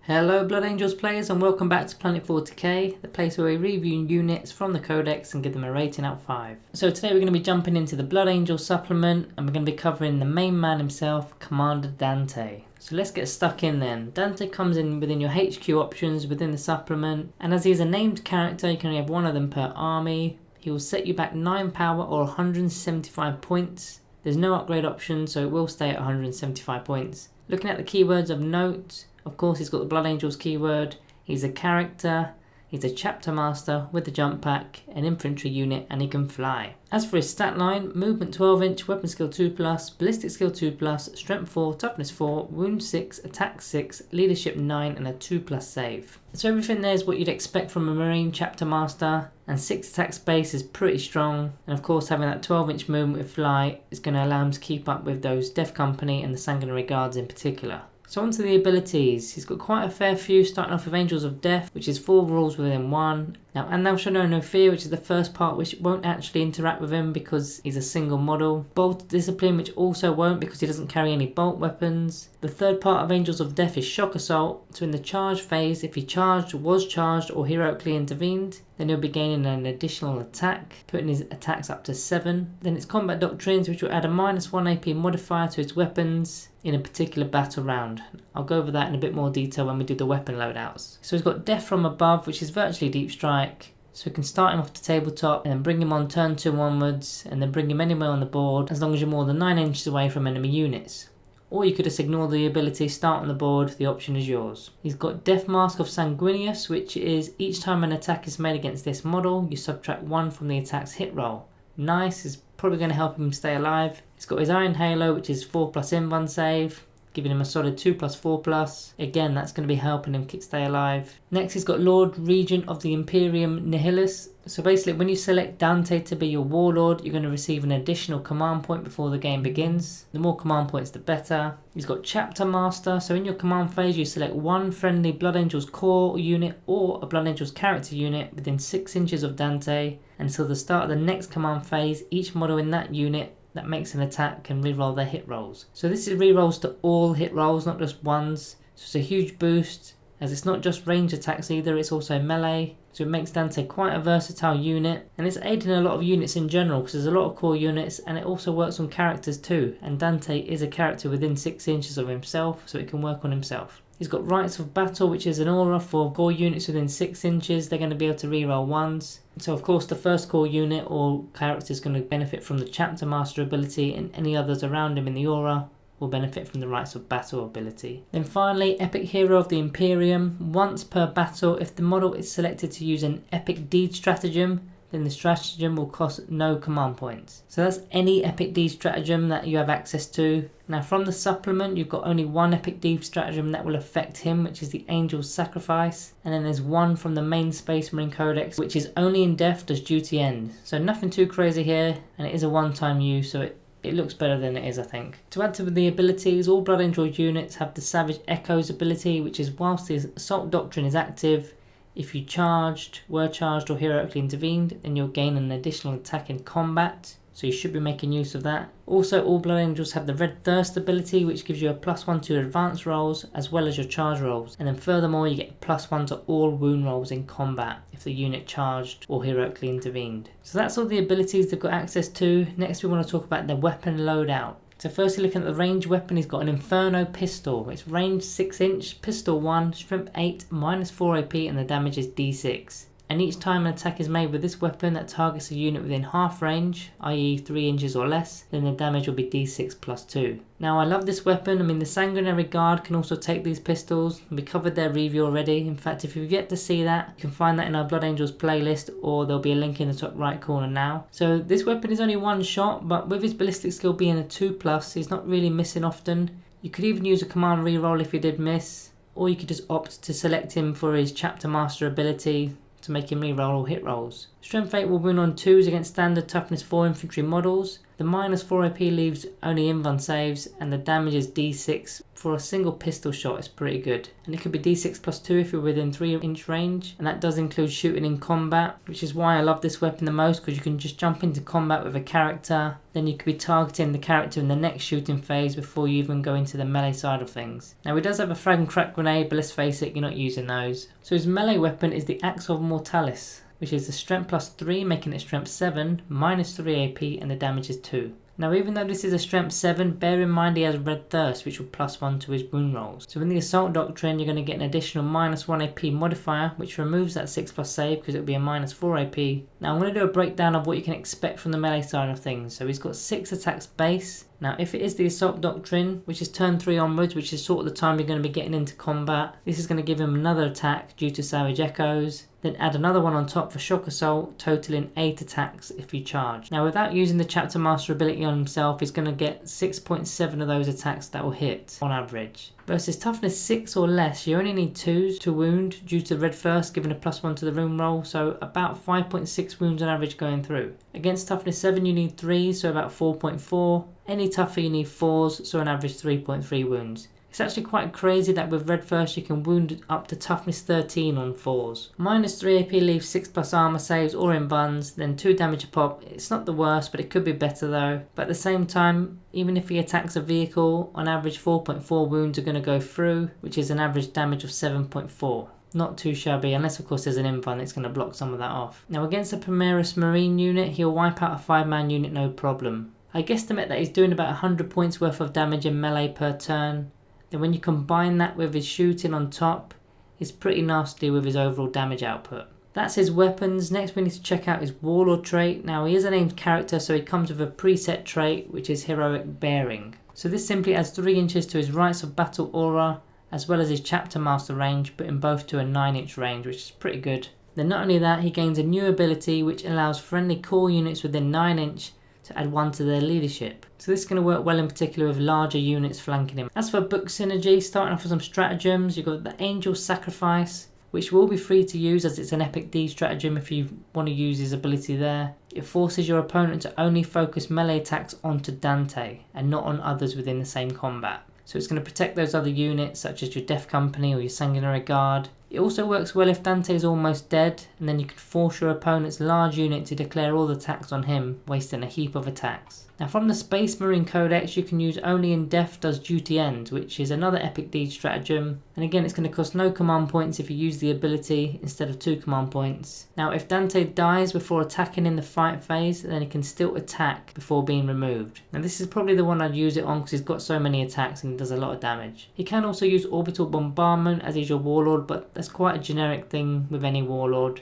Hello Blood Angels players and welcome back to Planet 40k, the place where we review units from the Codex and give them a rating out of 5. So today we're going to be jumping into the Blood Angel supplement and we're going to be covering the main man himself, Commander Dante. So let's get stuck in then. Dante comes in within your HQ options within the supplement, and as he is a named character you can only have one of them per army. He will set you back 9 power or 175 points. There's no upgrade option, so it will stay at 175 points. Looking at the keywords of note, of course he's got the Blood Angels keyword, he's a character, he's a chapter master with the jump pack, an infantry unit, and he can fly. As for his stat line, movement 12 inch, weapon skill 2+, ballistic skill 2+, strength 4, toughness 4, wound 6, attack 6, leadership 9 and a 2+ save. So everything there is what you'd expect from a marine chapter master, and 6 attack space is pretty strong, and of course having that 12 inch movement with fly is going to allow him to keep up with those Death Company and the Sanguinary Guards in particular. So onto the abilities. He's got quite a fair few, starting off with Angels of Death, which is 4 rules within 1. Now, and thou shalt know no fear, which is the first part, which won't actually interact with him because he's a single model. Bolt Discipline, which also won't because he doesn't carry any bolt weapons. The third part of Angels of Death is Shock Assault. So in the charge phase, if he charged, was charged, or heroically intervened, then he'll be gaining an additional attack, putting his attacks up to 7. Then it's Combat Doctrines, which will add a -1 AP modifier to his weapons in a particular battle round. I'll go over that in a bit more detail when we do the weapon loadouts. So he's got Death from Above, which is virtually deep strike. So we can start him off the tabletop and then bring him on turn 2 onwards, and then bring him anywhere on the board as long as you're more than 9 inches away from enemy units. Or you could just ignore the ability, start on the board, the option is yours. He's got Death Mask of Sanguinius, which is each time an attack is made against this model, you subtract 1 from the attack's hit roll. Nice, is probably going to help him stay alive. He's got his Iron Halo, which is 4+ invuln save, giving him a solid 2+, 4+. Again, that's going to be helping him stay alive. Next, he's got Lord Regent of the Imperium Nihilus. So basically, when you select Dante to be your warlord, you're going to receive an additional command point before the game begins. The more command points, the better. He's got Chapter Master. So in your command phase, you select one friendly Blood Angels core unit or a Blood Angels character unit within 6 inches of Dante. Until the start of the next command phase, each model in that unit that makes an attack can reroll their hit rolls. So this is rerolls to all hit rolls, not just ones. So it's a huge boost, as it's not just range attacks either, it's also melee. So it makes Dante quite a versatile unit, and it's aiding a lot of units in general because there's a lot of core units, and it also works on characters too. And Dante is a character within 6 inches of himself, so it can work on himself. He's got Rites of Battle, which is an aura for core units within 6 inches. They're going to be able to reroll 1s. So of course the first core unit or character is going to benefit from the Chapter Master ability, and any others around him in the aura will benefit from the Rites of Battle ability. Then finally, Epic Hero of the Imperium. Once per battle, if the model is selected to use an Epic Deed stratagem, then the stratagem will cost no command points. So that's any Epic Deed stratagem that you have access to. Now from the supplement, you've got only one Epic Deed stratagem that will affect him, which is the Angel's Sacrifice. And then there's one from the main Space Marine Codex, which is only in death does duty end. So nothing too crazy here, and it is a one-time use, so it looks better than it is, I think. To add to the abilities, all Blood Angel units have the Savage Echoes ability, which is whilst the Assault Doctrine is active, if you charged, were charged or heroically intervened, then you'll gain an additional attack in combat. So you should be making use of that. Also, all Blood Angels have the Red Thirst ability, which gives you a +1 to advance rolls as well as your charge rolls. And then furthermore, you get +1 to all wound rolls in combat if the unit charged or heroically intervened. So that's all the abilities they've got access to. Next, we want to talk about the weapon loadout. So firstly, looking at the range weapon, he's got an Inferno pistol. It's range 6 inch, pistol 1, strength 8, -4 AP, and the damage is D6. And each time an attack is made with this weapon that targets a unit within half range, i.e. 3 inches or less, then the damage will be D6 +2. Now I love this weapon. I mean, the Sanguinary Guard can also take these pistols. We covered their review already. In fact, if you've yet to see that, you can find that in our Blood Angels playlist, or there'll be a link in the top right corner now. So this weapon is only one shot, but with his ballistic skill being a 2+, he's not really missing often. You could even use a command reroll if you did miss, or you could just opt to select him for his Chapter Master ability to make him reroll all hit rolls. Strength 8 will wound on 2s against standard toughness 4 infantry models. The -4 AP leaves only invuln saves, and the damage is D6 for a single pistol shot. Is pretty good, and it could be D6 plus 2 if you're within 3-inch range, and that does include shooting in combat, which is why I love this weapon the most, because you can just jump into combat with a character, then you could be targeting the character in the next shooting phase before you even go into the melee side of things. Now he does have a frag and crack grenade, but let's face it, you're not using those. So his melee weapon is the Axe of Mortalis, which is the strength plus 3, making it strength 7, -3 AP, and the damage is 2. Now even though this is a strength 7, bear in mind he has Red Thirst, which will +1 to his wound rolls. So in the Assault Doctrine you're going to get an additional -1 AP modifier, which removes that 6+ save because it will be a -4 AP. Now I'm going to do a breakdown of what you can expect from the melee side of things. So he's got 6 attacks base. Now if it is the Assault Doctrine, which is turn 3 onwards, which is sort of the time you're going to be getting into combat, this is going to give him another attack due to Savage Echoes. Then add another one on top for Shock Assault, totaling 8 attacks if you charge. Now without using the Chapter Master ability on himself, he's going to get 6.7 of those attacks that will hit on average. Versus Toughness 6 or less, you only need 2s to wound due to Red First giving a +1 to the wound roll, so about 5.6 wounds on average going through. Against Toughness 7 you need 3s, so about 4.4. Any tougher you need 4s, so an average 3.3 wounds. It's actually quite crazy that with Red First you can wound up to Toughness 13 on 4s. -3 AP leaves 6+ armor saves or invuns, then 2 damage a pop. It's not the worst, but it could be better though. But at the same time, even if he attacks a vehicle, on average 4.4 wounds are going to go through, which is an average damage of 7.4. Not too shabby, unless of course there's an invuln that's going to block some of that off. Now against a Primaris Marine unit, he'll wipe out a 5-man unit no problem. I guesstimate that he's doing about 100 points worth of damage in melee per turn. Then when you combine that with his shooting on top, it's pretty nasty with his overall damage output. That's his weapons. Next we need to check out his Warlord trait. Now he is a named character, so he comes with a preset trait, which is Heroic Bearing. So this simply adds 3 inches to his Rites of Battle aura, as well as his Chapter Master range, putting both to a 9-inch range, which is pretty good. Then not only that, he gains a new ability which allows friendly core units within 9-inch to add 1 to their leadership. So this is going to work well in particular with larger units flanking him. As for book synergy, starting off with some stratagems, you've got the Angel Sacrifice, which will be free to use as it's an epic D stratagem if you want to use his ability there. It forces your opponent to only focus melee attacks onto Dante and not on others within the same combat. So it's going to protect those other units such as your Death Company or your Sanguinary Guard. It also works well if Dante is almost dead, and then you can force your opponent's large unit to declare all the attacks on him, wasting a heap of attacks. Now from the Space Marine Codex you can use only in Death Does Duty End, which is another epic deed stratagem, and again it's going to cost no command points if you use the ability instead of 2 command points. Now if Dante dies before attacking in the fight phase, then he can still attack before being removed. Now this is probably the one I'd use it on because he's got so many attacks and he does a lot of damage. He can also use Orbital Bombardment as he's your Warlord, but that's quite a generic thing with any Warlord.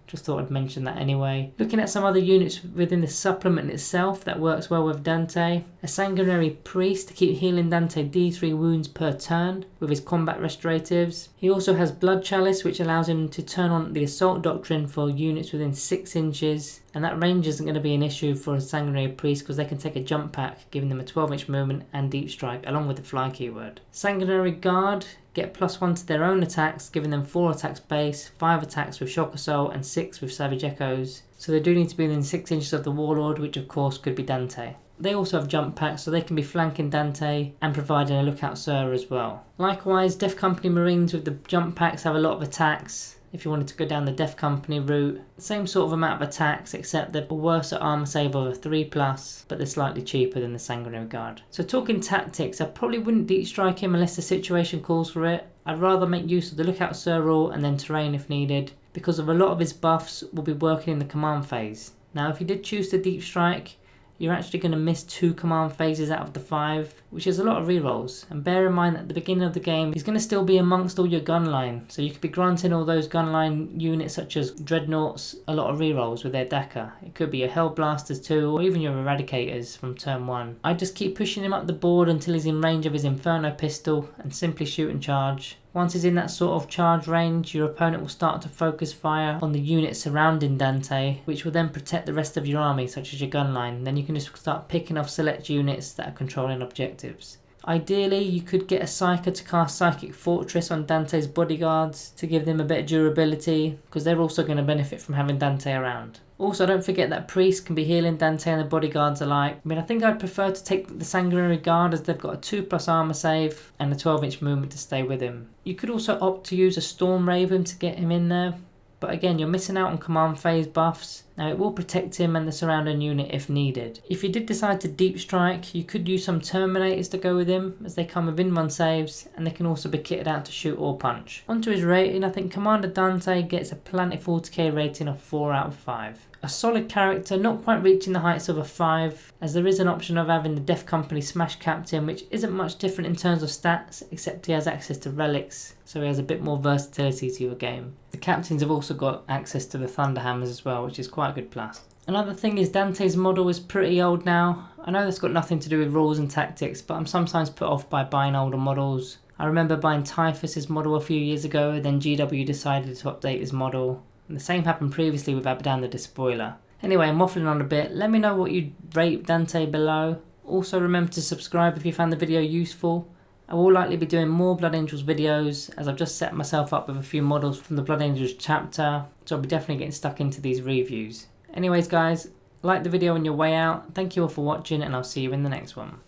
Just thought I'd mention that anyway. Looking at some other units within the supplement itself that works well with Dante. A Sanguinary Priest to keep healing Dante D3 wounds per turn with his combat restoratives. He also has Blood Chalice, which allows him to turn on the Assault Doctrine for units within 6 inches. And that range isn't going to be an issue for a Sanguinary Priest because they can take a jump pack, giving them a 12-inch movement and deep strike along with the fly keyword. Sanguinary Guard get +1 to their own attacks, giving them 4 attacks base, 5 attacks with Shock Assault and 6 with Savage Echoes. So they do need to be within 6 inches of the Warlord, which of course could be Dante. They also have jump packs, so they can be flanking Dante and providing a lookout sir as well. Likewise, Death Company Marines with the jump packs have a lot of attacks. If you wanted to go down the Death Company route, same sort of amount of attacks, except they're worse at armor save of a 3+, but they're slightly cheaper than the Sanguinary Guard. So talking tactics, I probably wouldn't deep strike him unless the situation calls for it. I'd rather make use of the Lookout Sir rule and then terrain if needed, because of a lot of his buffs will be working in the command phase. Now if you did choose to deep strike, you're actually going to miss 2 command phases out of the 5, which is a lot of rerolls. And bear in mind that at the beginning of the game, he's going to still be amongst all your gunline. So you could be granting all those gunline units such as Dreadnoughts a lot of rerolls with their Dakar. It could be your Hellblasters too, or even your Eradicators from turn 1. I just keep pushing him up the board until he's in range of his Inferno pistol and simply shoot and charge. Once he's in that sort of charge range, your opponent will start to focus fire on the units surrounding Dante, which will then protect the rest of your army, such as your gunline. Then you can just start picking off select units that are controlling objectives. Ideally, you could get a Psyker to cast Psychic Fortress on Dante's bodyguards to give them a bit of durability, because they're also going to benefit from having Dante around. Also, don't forget that priests can be healing Dante and the bodyguards alike. I mean, I think I'd prefer to take the Sanguinary Guard as they've got a 2+ armor save and a 12-inch movement to stay with him. You could also opt to use a Storm Raven to get him in there. But again, you're missing out on command phase buffs. Now it will protect him and the surrounding unit if needed. If you did decide to deep strike, you could use some Terminators to go with him, as they come with in-run saves and they can also be kitted out to shoot or punch. Onto his rating, I think Commander Dante gets a Planet 40k rating of 4 out of 5. A solid character, not quite reaching the heights of a 5, as there is an option of having the Death Company Smash Captain, which isn't much different in terms of stats, except he has access to relics, so he has a bit more versatility to your game. The captains have also got access to the Thunder Hammers as well, which is quite a good plus. Another thing is Dante's model is pretty old now. I know that's got nothing to do with rules and tactics, but I'm sometimes put off by buying older models. I remember buying Typhus's model a few years ago, then GW decided to update his model. And the same happened previously with Abadan the Despoiler. Anyway, I'm waffling on a bit. Let me know what you'd rate Dante below. Also remember to subscribe if you found the video useful. I will likely be doing more Blood Angels videos, as I've just set myself up with a few models from the Blood Angels chapter, so I'll be definitely getting stuck into these reviews. Anyways guys, like the video on your way out. Thank you all for watching and I'll see you in the next one.